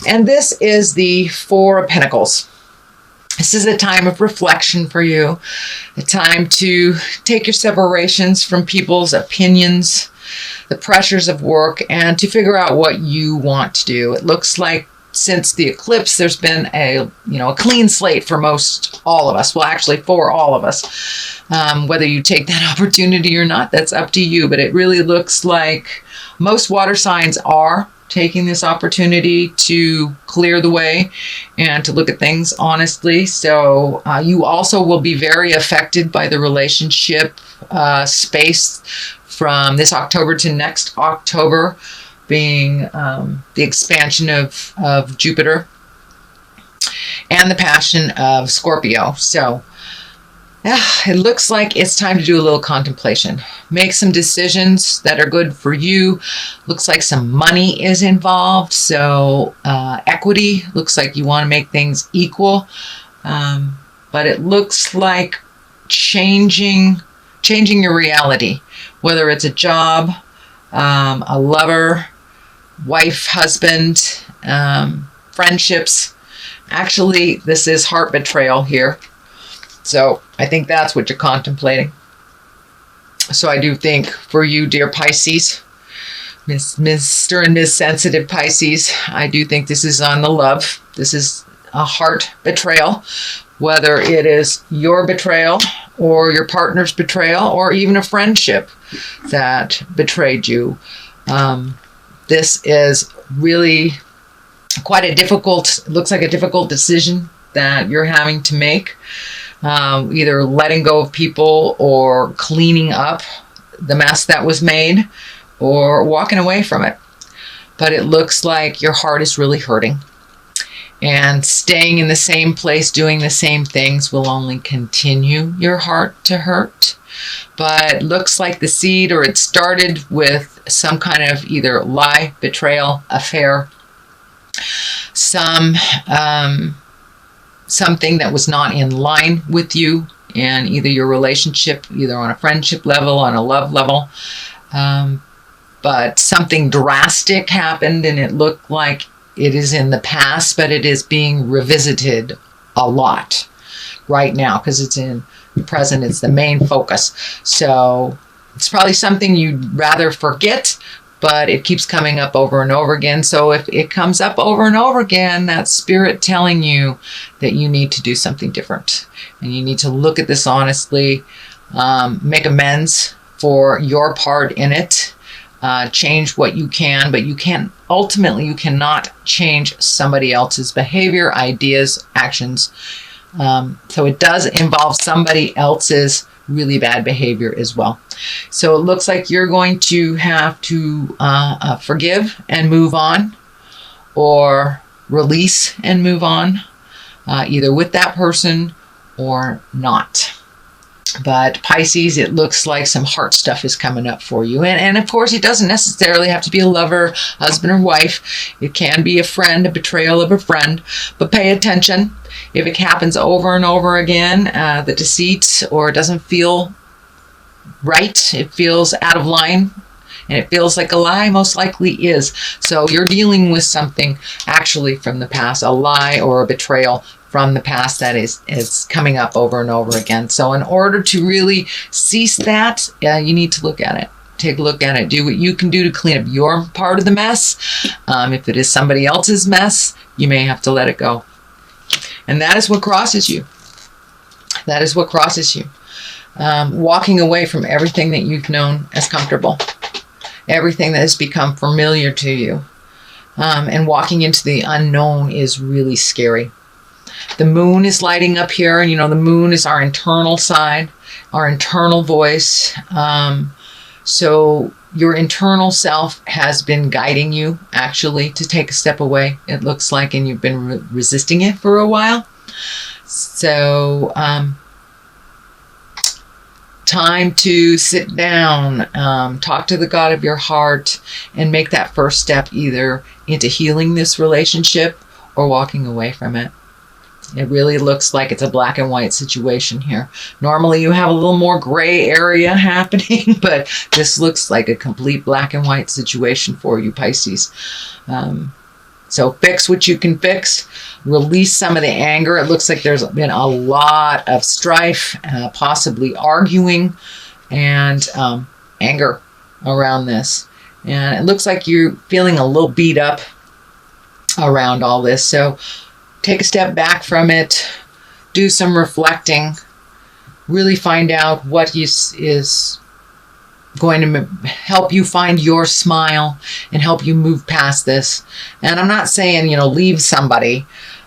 And this is the Four of Pentacles. This is a time of reflection for you, a time to take your separations from people's opinions, the pressures of work, and to figure out what you want to do. It looks like since the eclipse, there's been a clean slate for all of us. Well, actually for all of us. Whether you take that opportunity or not, that's up to you. But it really looks like most water signs are taking this opportunity to clear the way and to look at things honestly. So you also will be very affected by the relationship space from this October to next October, being the expansion of Jupiter and the passion of Scorpio. So it looks like it's time to do a little contemplation. Make some decisions that are good for you. Looks like some money is involved. So equity, looks like you want to make things equal. But it looks like changing your reality, whether it's a job, a lover, wife, husband, friendships. Actually, this is heart betrayal here. So I think that's what you're contemplating. So I do think for you, dear Pisces, Mr. and Ms. Sensitive Pisces, I do think this is on the love. This is a heart betrayal, whether it is your betrayal or your partner's betrayal or even a friendship that betrayed you. This is really quite looks like a difficult decision that you're having to make. Either letting go of people or cleaning up the mess that was made or walking away from it. But it looks like your heart is really hurting. And staying in the same place, doing the same things will only continue your heart to hurt. But it looks like the seed, or it started with some kind of either lie, betrayal, affair, something that was not in line with you and either your relationship, either on a friendship level, on a love level. But something drastic happened and it looked like it is in the past, but it is being revisited a lot right now because it's in the present. It's the main focus. So it's probably something you'd rather forget, but it keeps coming up over and over again. So if it comes up over and over again, that's spirit telling you that you need to do something different. And you need to look at this honestly, make amends for your part in it, change what you can, but you cannot change somebody else's behavior, ideas, actions. So it does involve somebody else's really bad behavior as well. So it looks like you're going to have to forgive and move on, or release and move on, either with that person or not. But Pisces, it looks like some heart stuff is coming up for you. And of course, it doesn't necessarily have to be a lover, husband, or wife. It can be a friend, a betrayal of a friend. But pay attention. If it happens over and over again, the deceit, or it doesn't feel right, it feels out of line, and it feels like a lie, most likely is. So you're dealing with something actually from the past, a lie or a betrayal from the past that is coming up over and over again. So in order to really cease that, you need to look at it. Take a look at it. Do what you can do to clean up your part of the mess. If it is somebody else's mess, you may have to let it go. And that is what crosses you. That is what crosses you. Walking away from everything that you've known as comfortable. Everything that has become familiar to you. And walking into the unknown is really scary. The moon is lighting up here, and the moon is our internal side, our internal voice. So your internal self has been guiding you actually to take a step away, it looks like, and you've been resisting it for a while. So time to sit down, talk to the God of your heart, and make that first step either into healing this relationship or walking away from it. It really looks like it's a black and white situation here. Normally you have a little more gray area happening, but this looks like a complete black and white situation for you, Pisces. So fix what you can fix. Release some of the anger. It looks like there's been a lot of strife, possibly arguing, and anger around this. And it looks like you're feeling a little beat up around all this. So take a step back from it. Do some reflecting. Really find out what is going to help you find your smile and help you move past this. And I'm not saying, leave somebody,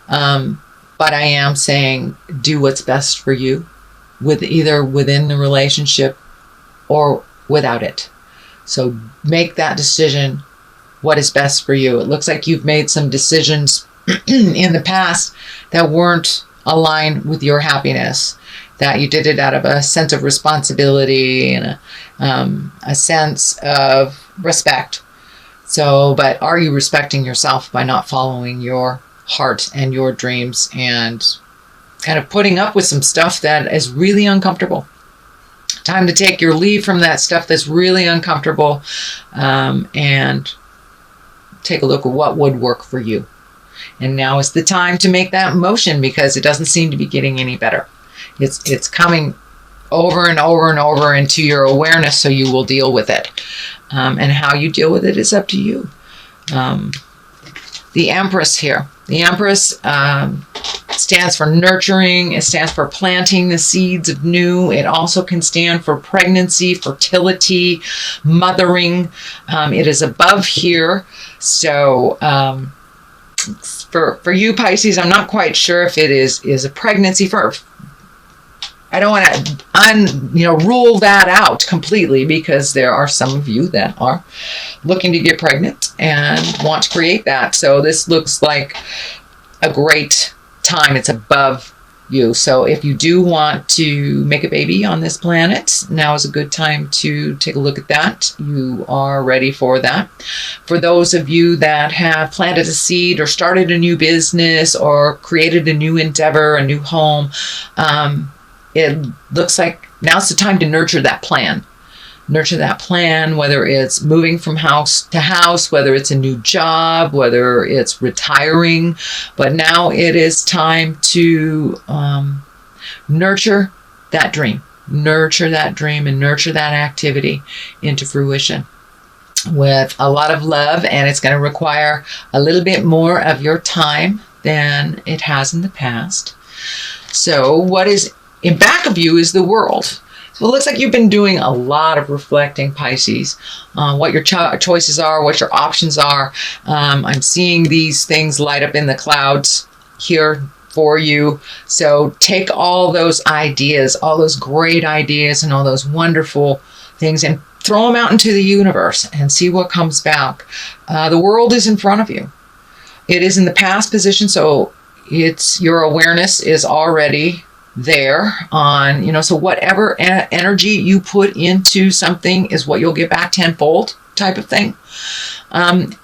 but I am saying do what's best for you, either within the relationship or without it. So make that decision, what is best for you. It looks like you've made some decisions in the past that weren't aligned with your happiness, that you did it out of a sense of responsibility and a sense of respect. So, but are you respecting yourself by not following your heart and your dreams and kind of putting up with some stuff that is really uncomfortable? Time to take your leave from that stuff that's really uncomfortable, and take a look at what would work for you. And now is the time to make that motion, because it doesn't seem to be getting any better. It's coming over and over and over into your awareness, so you will deal with it. And how you deal with it is up to you. The Empress here. The Empress stands for nurturing. It stands for planting the seeds of new. It also can stand for pregnancy, fertility, mothering. It is above here. So for you Pisces, I'm not quite sure if it is a pregnancy. I don't want to rule that out completely, because there are some of you that are looking to get pregnant and want to create that. So this looks like a great time. It's above you. So if you do want to make a baby on this planet, now is a good time to take a look at that. You are ready for that. For those of you that have planted a seed or started a new business or created a new endeavor, a new home, it looks like now's the time to nurture that plan. Nurture that plan, whether it's moving from house to house, whether it's a new job, whether it's retiring. But now it is time to nurture that dream. Nurture that dream and nurture that activity into fruition with a lot of love. And it's going to require a little bit more of your time than it has in the past. So what is in back of you is the World. So it looks like you've been doing a lot of reflecting, Pisces, what your choices are, what your options are. I'm seeing these things light up in the clouds here for you. So take all those ideas, all those great ideas and all those wonderful things, and throw them out into the universe and see what comes back. The World is in front of you. It is in the past position, so your awareness is already there on, so whatever energy you put into something is what you'll get back tenfold, type of thing. And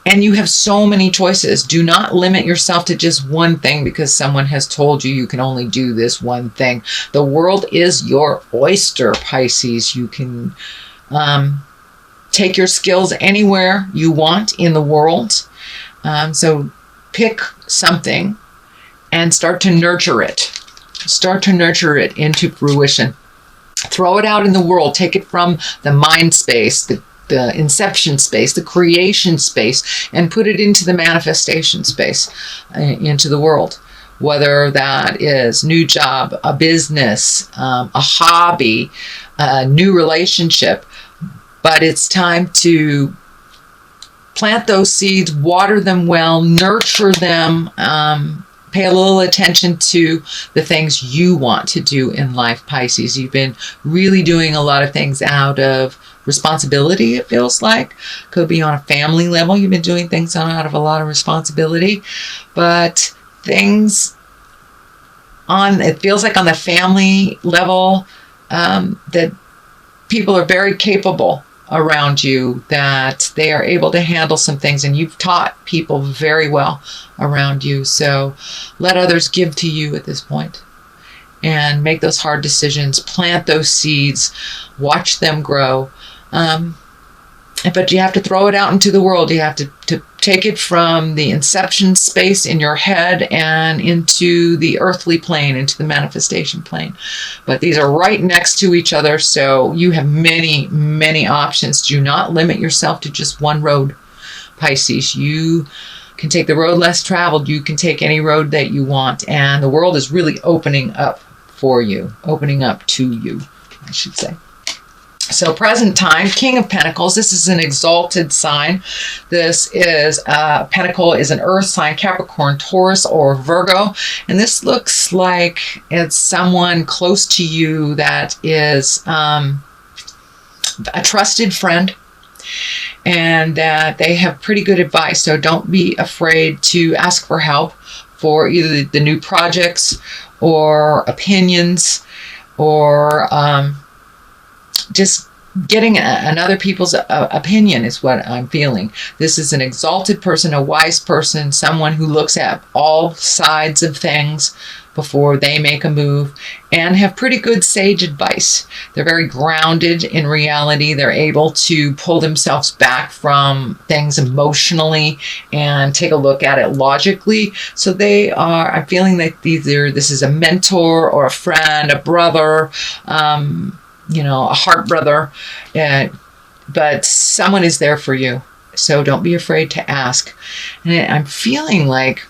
you have so many choices. Do not limit yourself to just one thing because someone has told you can only do this one thing. The world is your oyster, Pisces. You can take your skills anywhere you want in the world. So pick something and start to nurture it. Start to nurture it into fruition. Throw it out in the world. Take it from the mind space, the inception space, the creation space, and put it into the manifestation space, into the world. Whether that is new job, a business, a hobby, a new relationship. But it's time to plant those seeds, water them well, nurture them, pay a little attention to the things you want to do in life, Pisces. You've been really doing a lot of things out of responsibility, it feels like. Could be on a family level. You've been doing things out of a lot of responsibility. But it feels like on the family level, that people are very capable around you, that they are able to handle some things, and you've taught people very well around you. So let others give to you at this point and make those hard decisions, plant those seeds, watch them grow. But you have to throw it out into the world. You have to take it from the inception space in your head and into the earthly plane, into the manifestation plane. But these are right next to each other, so you have many, many options. Do not limit yourself to just one road, Pisces. You can take the road less traveled. You can take any road that you want, and the world is really opening up for you, opening up to you, I should say. So present time, King of Pentacles. This is an exalted sign. This is Pentacle is an earth sign, Capricorn, Taurus, or Virgo. And this looks like it's someone close to you that is a trusted friend, and that they have pretty good advice. So don't be afraid to ask for help for either the new projects or opinions, or just getting another people's opinion is what I'm feeling. This is an exalted person, a wise person, someone who looks at all sides of things before they make a move, and have pretty good sage advice. They're very grounded in reality. They're able to pull themselves back from things emotionally and take a look at it logically. So they are, I'm feeling like either this is a mentor or a friend, a brother, a heart brother, but someone is there for you. So don't be afraid to ask. And I'm feeling like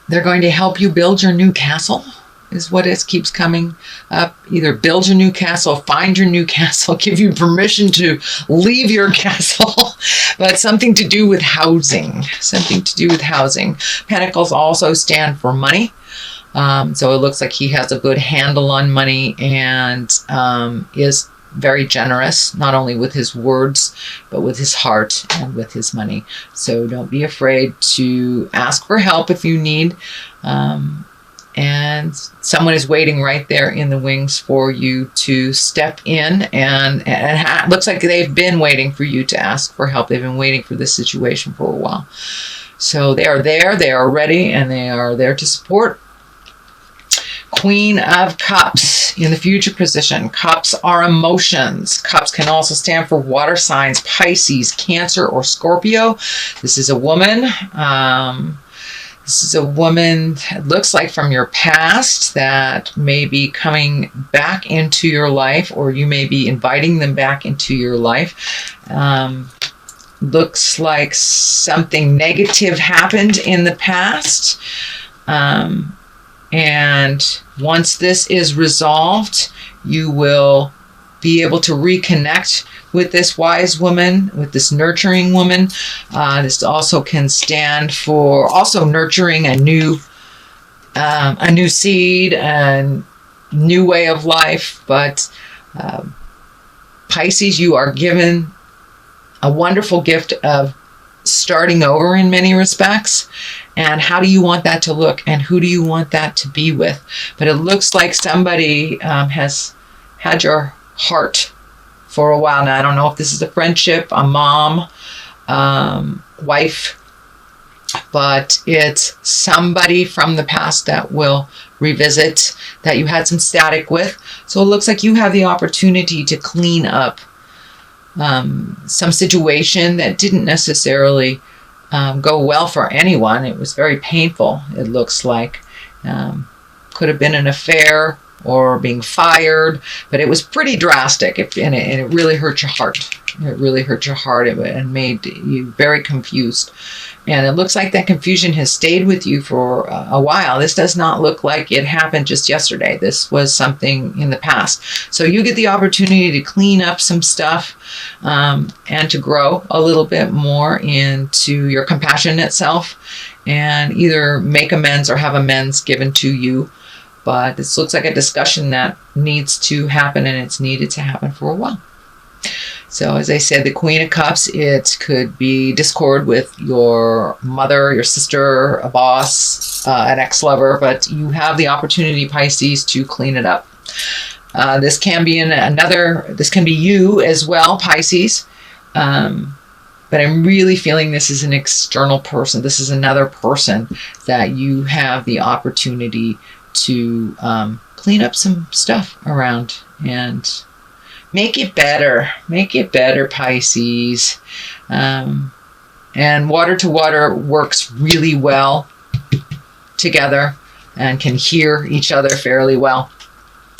they're going to help you build your new castle, is what it keeps coming up. Either build your new castle, find your new castle, give you permission to leave your castle, but something to do with housing, Pentacles also stand for money. So it looks like he has a good handle on money, and is very generous, not only with his words, but with his heart and with his money. So don't be afraid to ask for help if you need. And someone is waiting right there in the wings for you to step in, and it looks like they've been waiting for you to ask for help. They've been waiting for this situation for a while. So they are there, they are ready, and they are there to support. Queen of Cups in the future position. Cups are emotions. Cups can also stand for water signs, Pisces, Cancer, or Scorpio. This is a woman. It looks like from your past, that may be coming back into your life, or you may be inviting them back into your life. Looks like something negative happened in the past. And once this is resolved, you will be able to reconnect with this wise woman, with this nurturing woman. This also can stand for also nurturing a new seed and new way of life. But Pisces, you are given a wonderful gift of starting over in many respects. And how do you want that to look, and who do you want that to be with? But it looks like somebody has had your heart for a while now. I don't know if this is a friendship, a mom, wife, but it's somebody from the past that will revisit, that you had some static with. So it looks like you have the opportunity to clean up some situation that didn't necessarily go well for anyone. It was very painful, it looks like. Could have been an affair or being fired, but it was pretty drastic, and it really hurt your heart. It really hurt your heart and made you very confused. And it looks like that confusion has stayed with you for a while. This does not look like it happened just yesterday. This was something in the past. So you get the opportunity to clean up some stuff and to grow a little bit more into your compassionate self, and either make amends or have amends given to you. But this looks like a discussion that needs to happen, and it's needed to happen for a while. So as I said, the Queen of Cups, it could be discord with your mother, your sister, a boss, an ex-lover, but you have the opportunity, Pisces, to clean it up. This can be this can be you as well, Pisces. But I'm really feeling this is an external person. This is another person that you have the opportunity to clean up some stuff around and make it better. Make it better, Pisces. And And water to water works really well together and can hear each other fairly well.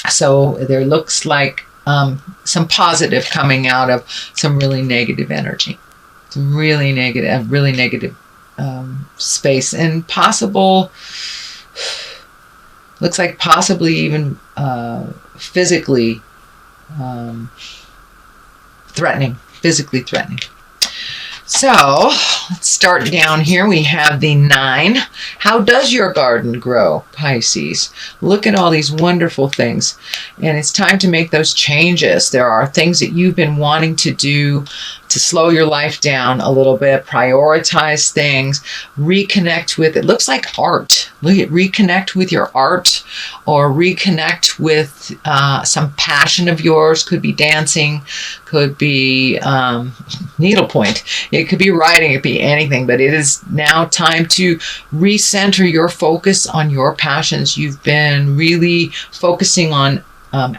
So there looks like some positive coming out of some really negative energy, some really negative space, and looks like possibly even physically threatening. So let's start down here. We have the 9. How does your garden grow, Pisces? Look at all these wonderful things. And it's time to make those changes. There are things that you've been wanting to do to slow your life down a little bit, prioritize things, reconnect with, it looks like art. Reconnect with your art, or reconnect with some passion of yours. Could be dancing, could be needlepoint, it could be writing, it could be anything, but it is now time to recenter your focus on your passions. You've been really focusing on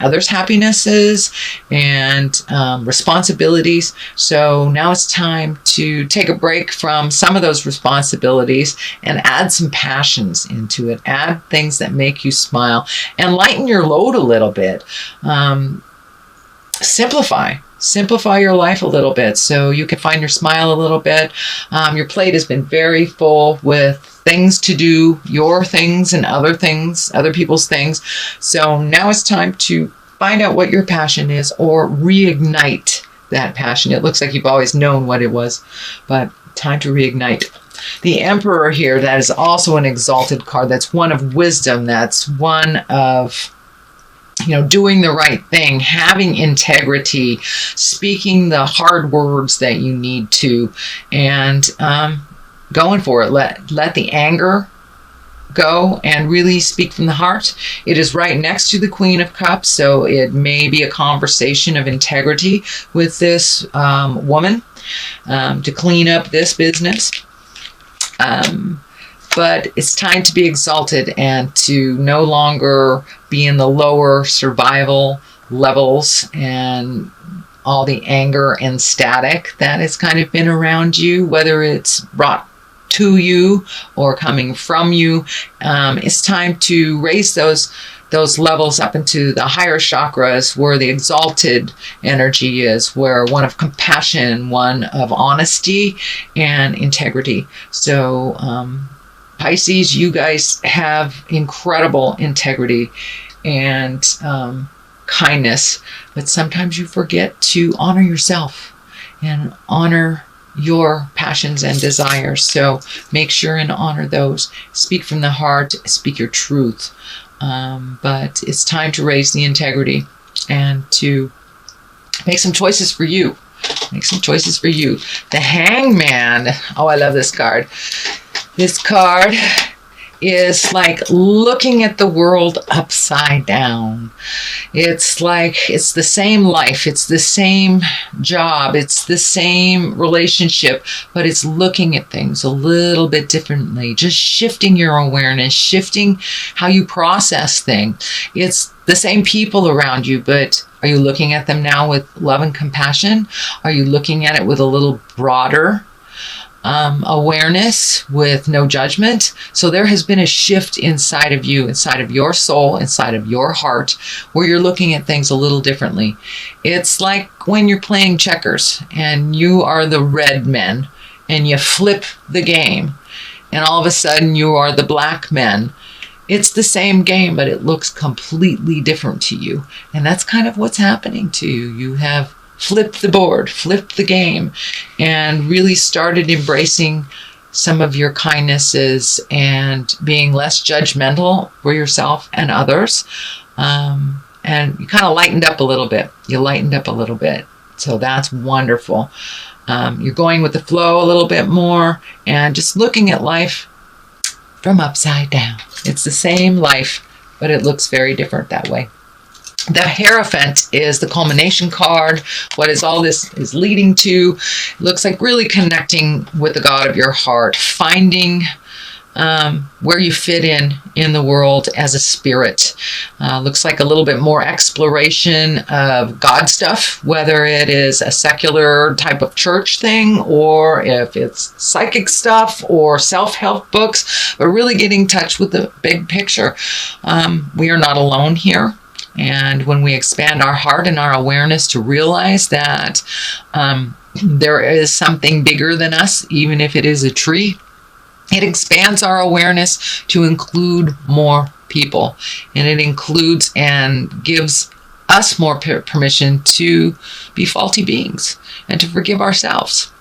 others' happinesses and responsibilities. So now it's time to take a break from some of those responsibilities and add some passions into it. Add things that make you smile and lighten your load a little bit. Simplify your life a little bit so you can find your smile a little bit. Your plate has been very full with things to do, your things and other people's things. So now it's time to find out what your passion is, or reignite that passion. It looks like you've always known what it was, but time to reignite. The Emperor here, that is also an exalted card. That's one of wisdom. That's one of doing the right thing, having integrity, speaking the hard words that you need to, and going for it. Let the anger go and really speak from the heart. It is right next to the Queen of Cups, so it may be a conversation of integrity with this woman to clean up this business. But it's time to be exalted and to no longer be in the lower survival levels and all the anger and static that has kind of been around you, whether it's brought to you or coming from you. It's time to raise those levels up into the higher chakras, where the exalted energy is, where one of compassion, one of honesty and integrity. So Pisces, you guys have incredible integrity and kindness, but sometimes you forget to honor yourself and honor your passions and desires. So make sure and honor those. Speak from the heart, speak your truth. But it's time to raise the integrity and to make some choices for you. The Hangman. Oh, I love this card. This card is like looking at the world upside down. It's like it's the same life, it's the same job, it's the same relationship, but it's looking at things a little bit differently, just shifting your awareness, shifting how you process things. It's the same people around you, but are you looking at them now with love and compassion? Are you looking at it with a little broader awareness, with no judgment? So there has been a shift inside of you, inside of your soul, inside of your heart, where you're looking at things a little differently. It's like when you're playing checkers and you are the red men and you flip the game and all of a sudden you are the black men. It's the same game, but it looks completely different to you. And that's kind of what's happening to you. You have flipped the board, flipped the game, and really started embracing some of your kindnesses and being less judgmental for yourself and others. And you kind of lightened up a little bit. So that's wonderful. You're going with the flow a little bit more and just looking at life from upside down. It's the same life, but it looks very different that way. The Hierophant is the culmination card. What is all this is leading to? It looks like really connecting with the God of your heart, finding where you fit in the world as a spirit. Looks like a little bit more exploration of God stuff, whether it is a secular type of church thing or if it's psychic stuff or self-help books, but really getting in touch with the big picture. We are not alone here. And when we expand our heart and our awareness to realize that there is something bigger than us, even if it is a tree, it expands our awareness to include more people. And it includes and gives us more permission to be faulty beings and to forgive ourselves.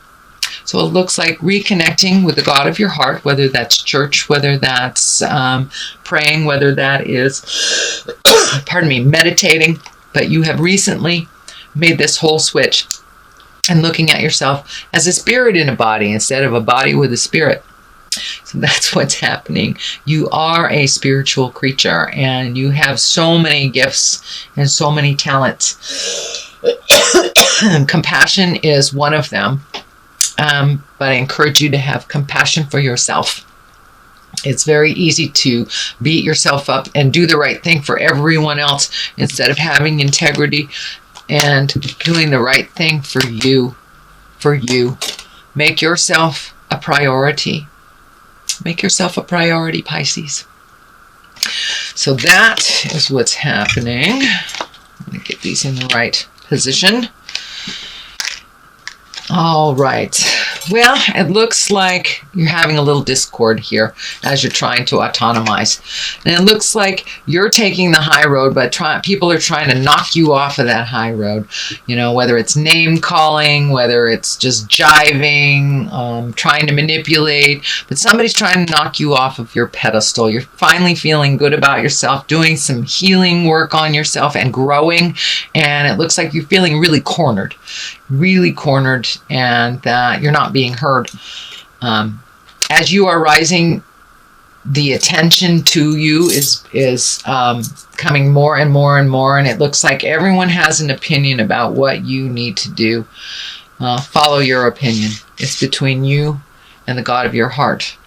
So it looks like reconnecting with the God of your heart, whether that's church, whether that's praying, whether that is, meditating. But you have recently made this whole switch and looking at yourself as a spirit in a body instead of a body with a spirit. So that's what's happening. You are a spiritual creature and you have so many gifts and so many talents. Compassion is one of them. But I encourage you to have compassion for yourself. It's very easy to beat yourself up and do the right thing for everyone else instead of having integrity and doing the right thing for you. Make yourself a priority. Make yourself a priority, Pisces. So that is what's happening. Let me get these in the right position. All right. Well, it looks like you're having a little discord here as you're trying to autonomize. And it looks like you're taking the high road, but people are trying to knock you off of that high road. You know, whether it's name calling, whether it's just jiving, trying to manipulate, but somebody's trying to knock you off of your pedestal. You're finally feeling good about yourself, doing some healing work on yourself and growing. And it looks like you're feeling really cornered, and that you're not being heard. As you are rising, the attention to you is coming more and more and more, and it looks like everyone has an opinion about what you need to do. Follow your opinion. It's between you and the God of your heart.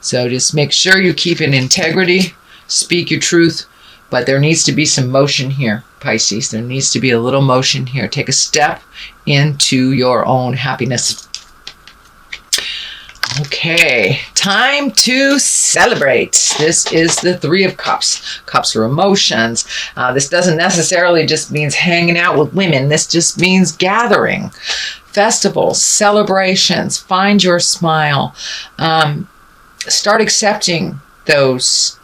So just make sure you keep in integrity, speak your truth, but there needs to be some motion here, Pisces. There needs to be a little motion here. Take a step into your own happiness. Okay, time to celebrate. This is the Three of Cups. Cups are emotions. This doesn't necessarily just means hanging out with women. This just means gathering, festivals, celebrations. Find your smile. Start accepting those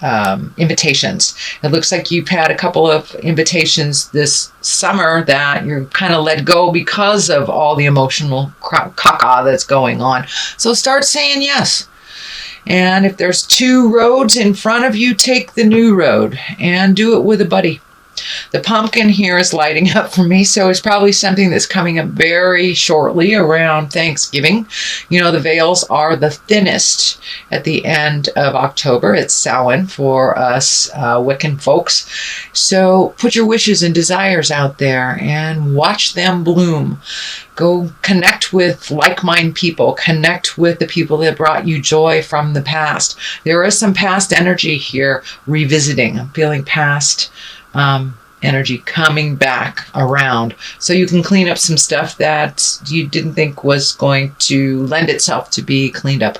invitations. It looks like you've had a couple of invitations this summer that you're kind of let go because of all the emotional caca that's going on. So start saying yes. And if there's two roads in front of you, take the new road and do it with a buddy. The pumpkin here is lighting up for me, so it's probably something that's coming up very shortly around Thanksgiving. You know, the veils are the thinnest at the end of October. It's Samhain for us Wiccan folks. So put your wishes and desires out there and watch them bloom. Go connect with like-minded people. Connect with the people that brought you joy from the past. There is some past energy here revisiting. I'm feeling past energy coming back around, so you can clean up some stuff that you didn't think was going to lend itself to be cleaned up.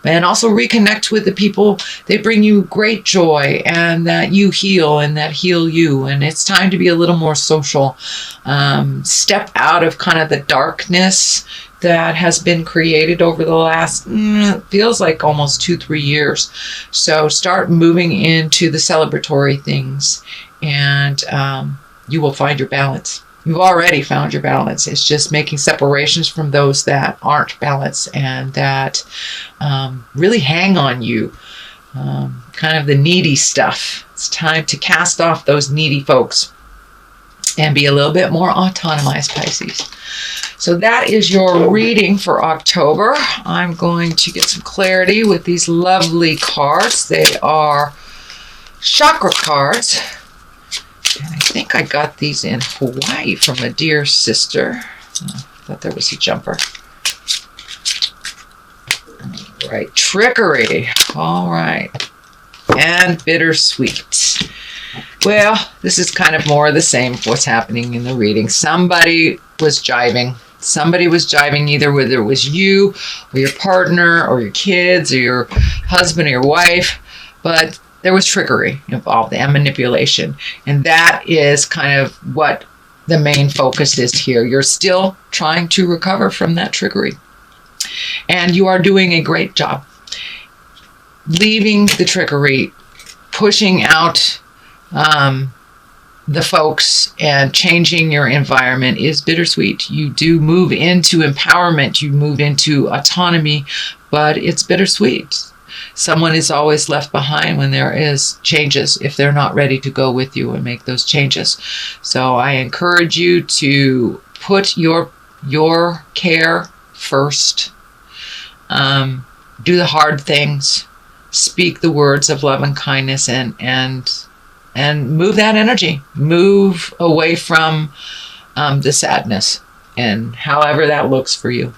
And also reconnect with the people that bring you great joy and that you heal and that heal you. And it's time to be a little more social. Step out of kind of the darkness that has been created over the last, feels like almost 2-3 years. So start moving into the celebratory things, and you will find your balance. You've already found your balance. It's just making separations from those that aren't balanced and that really hang on you. Kind of the needy stuff. It's time to cast off those needy folks and be a little bit more autonomized, Pisces. So that is your reading for October. I'm going to get some clarity with these lovely cards. They are chakra cards. And I think I got these in Hawaii from a dear sister. I thought there was a jumper. Right. Trickery. All right. And bittersweet. Well, this is kind of more of the same of what's happening in the reading. Somebody was jiving. Somebody was jiving, either whether it was you or your partner or your kids or your husband or your wife, but there was trickery involved and manipulation. And that is kind of what the main focus is here. You're still trying to recover from that trickery. And you are doing a great job. Leaving the trickery, pushing out the folks, and changing your environment is bittersweet. You do move into empowerment, you move into autonomy, but it's bittersweet. Someone is always left behind when there is changes, if they're not ready to go with you and make those changes. So I encourage you to put your care first. Do the hard things. Speak the words of love and kindness, and move that energy. Move away from the sadness, and however that looks for you.